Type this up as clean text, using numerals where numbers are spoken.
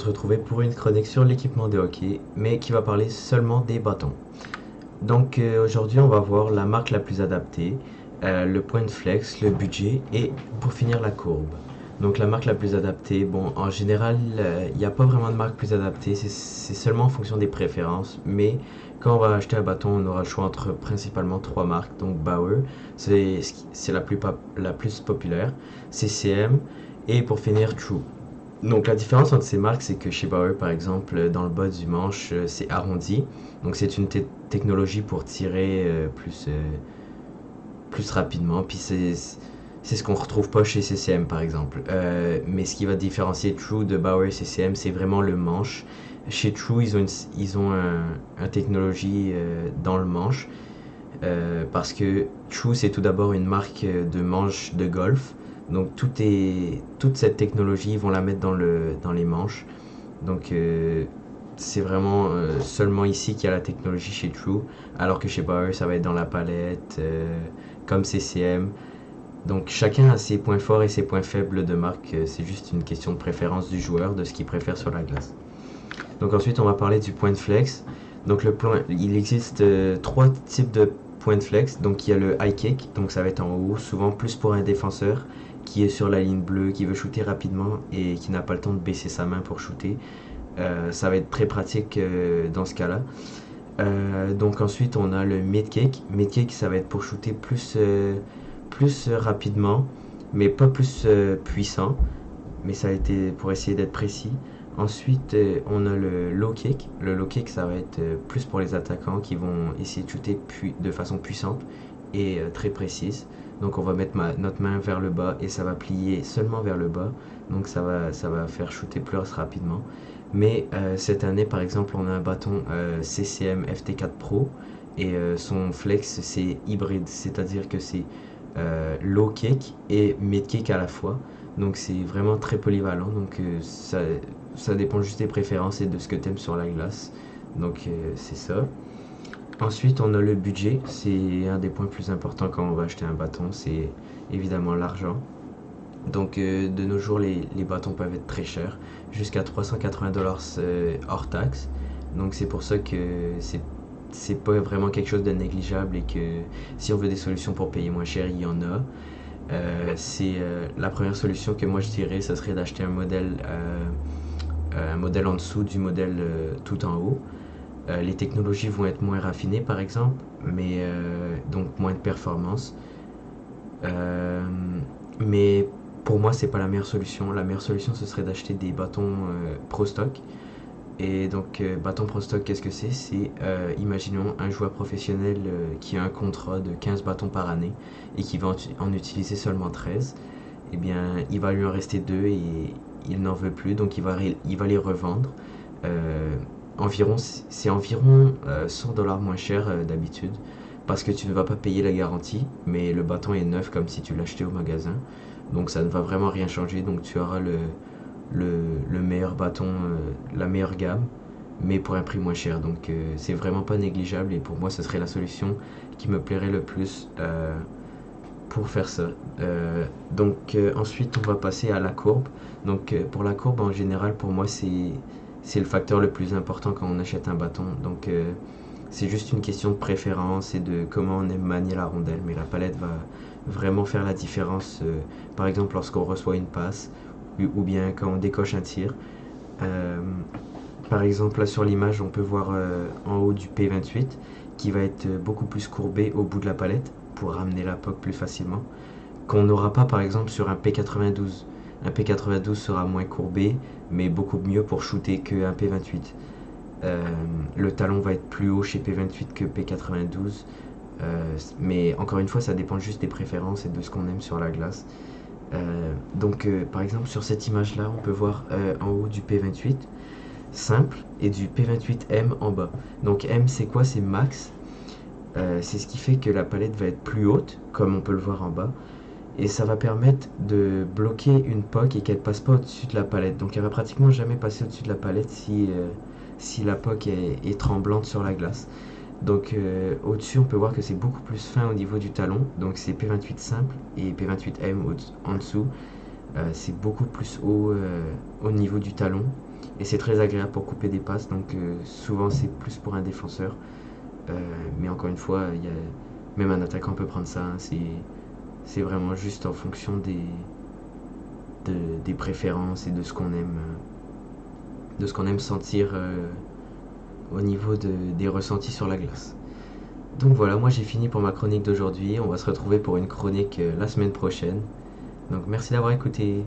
se retrouver pour une chronique sur l'équipement de hockey, mais qui va parler seulement des bâtons. Donc aujourd'hui, on va voir la marque la plus adaptée, le point de flex, le budget et pour finir la courbe. Donc la marque la plus adaptée, bon, en général, il n'y a pas vraiment de marque plus adaptée, c'est seulement en fonction des préférences, mais quand on va acheter un bâton, on aura le choix entre principalement trois marques. Donc Bauer, c'est la plus populaire, CCM et pour finir True. Donc la différence entre ces marques, c'est que chez Bauer, par exemple, dans le bas du manche, c'est arrondi. Donc c'est une technologie pour tirer plus rapidement. Puis c'est ce qu'on retrouve pas chez CCM, par exemple. Mais ce qui va différencier True de Bauer et CCM, c'est vraiment le manche. Chez True, ils ont un technologie dans le manche. Parce que True, c'est tout d'abord une marque de manche de golf. Donc toute cette technologie, ils vont la mettre dans les manches. Donc c'est vraiment seulement ici qu'il y a la technologie chez True, alors que chez Bauer, ça va être dans la palette, comme CCM. Donc chacun a ses points forts et ses points faibles de marque. C'est juste une question de préférence du joueur, de ce qu'il préfère sur la glace. Donc ensuite, on va parler du point de flex. Donc il existe trois types de points de flex. Donc il y a le high kick, donc ça va être en haut, souvent plus pour un défenseur qui est sur la ligne bleue, qui veut shooter rapidement et qui n'a pas le temps de baisser sa main pour shooter. Ça va être très pratique dans ce cas-là. Donc ensuite on a le mid kick. Mid kick, ça va être pour shooter plus rapidement, mais pas plus puissant. Mais ça a été pour essayer d'être précis. Ensuite, on a le low kick. Le low kick, ça va être plus pour les attaquants qui vont essayer de shooter de façon puissante et très précise. Donc on va mettre notre main vers le bas et ça va plier seulement vers le bas. Donc ça va faire shooter plus rapidement. Mais cette année, par exemple, on a un bâton CCM FT4 Pro et son flex, c'est hybride. C'est-à-dire que c'est low kick et mid kick à la fois. Donc c'est vraiment très polyvalent. Donc ça dépend juste des préférences et de ce que tu aimes sur la glace. Donc c'est ça. Ensuite, on a le budget. C'est un des points plus importants quand on va acheter un bâton. C'est évidemment l'argent. Donc de nos jours, les bâtons peuvent être très chers, jusqu'à 380$ hors taxe. Donc c'est pour ça que c'est pas vraiment quelque chose de négligeable et que si on veut des solutions pour payer moins cher, il y en a. La première solution que moi je dirais, ce serait d'acheter un modèle en dessous du modèle tout en haut. Les technologies vont être moins raffinées par exemple, mais donc moins de performance. Mais pour moi, c'est pas la meilleure solution. La meilleure solution, ce serait d'acheter des bâtons Pro Stock. Et donc, bâton Pro Stock, qu'est-ce que c'est? C'est, imaginons, un joueur professionnel qui a un contrat de 15 bâtons par année et qui va en utiliser seulement 13. Eh bien, il va lui en rester deux et il n'en veut plus, donc il va les revendre. Euh, c'est environ 100$ moins cher d'habitude parce que tu ne vas pas payer la garantie, mais le bâton est neuf comme si tu l'achetais au magasin. Donc ça ne va vraiment rien changer, donc tu auras le meilleur bâton, la meilleure gamme, mais pour un prix moins cher. Donc c'est vraiment pas négligeable et pour moi ce serait la solution qui me plairait le plus pour faire ça. Ensuite on va passer à la courbe. Donc pour la courbe en général pour moi c'est le facteur le plus important quand on achète un bâton. Donc c'est juste une question de préférence et de comment on aime manier la rondelle, mais la palette va vraiment faire la différence. Par exemple lorsqu'on reçoit une passe ou bien quand on décoche un tir. Euh, Par exemple, là sur l'image, on peut voir en haut du P28 qui va être beaucoup plus courbé au bout de la palette pour ramener la puck plus facilement. Qu'on n'aura pas par exemple sur un P92. Un P92 sera moins courbé, mais beaucoup mieux pour shooter qu'un P28. Le talon va être plus haut chez P28 que P92. Mais encore une fois, ça dépend juste des préférences et de ce qu'on aime sur la glace. Par exemple, sur cette image-là, on peut voir en haut du P28 simple et du P28M en bas. Donc M, c'est quoi? C'est max. C'est ce qui fait que la palette va être plus haute, comme on peut le voir en bas. Et ça va permettre de bloquer une puck et qu'elle passe pas au-dessus de la palette. Donc elle va pratiquement jamais passer au-dessus de la palette si la puck est tremblante sur la glace. Donc au-dessus, on peut voir que c'est beaucoup plus fin au niveau du talon. Donc c'est P28 simple et P28M en dessous. C'est beaucoup plus haut au niveau du talon. Et c'est très agréable pour couper des passes, donc souvent c'est plus pour un défenseur. Euh, mais encore une fois, même un attaquant peut prendre ça, hein. C'est vraiment juste en fonction des préférences et de ce qu'on aime sentir au niveau des ressentis sur la glace. Donc voilà, moi j'ai fini pour ma chronique d'aujourd'hui. On va se retrouver pour une chronique la semaine prochaine. Donc merci d'avoir écouté.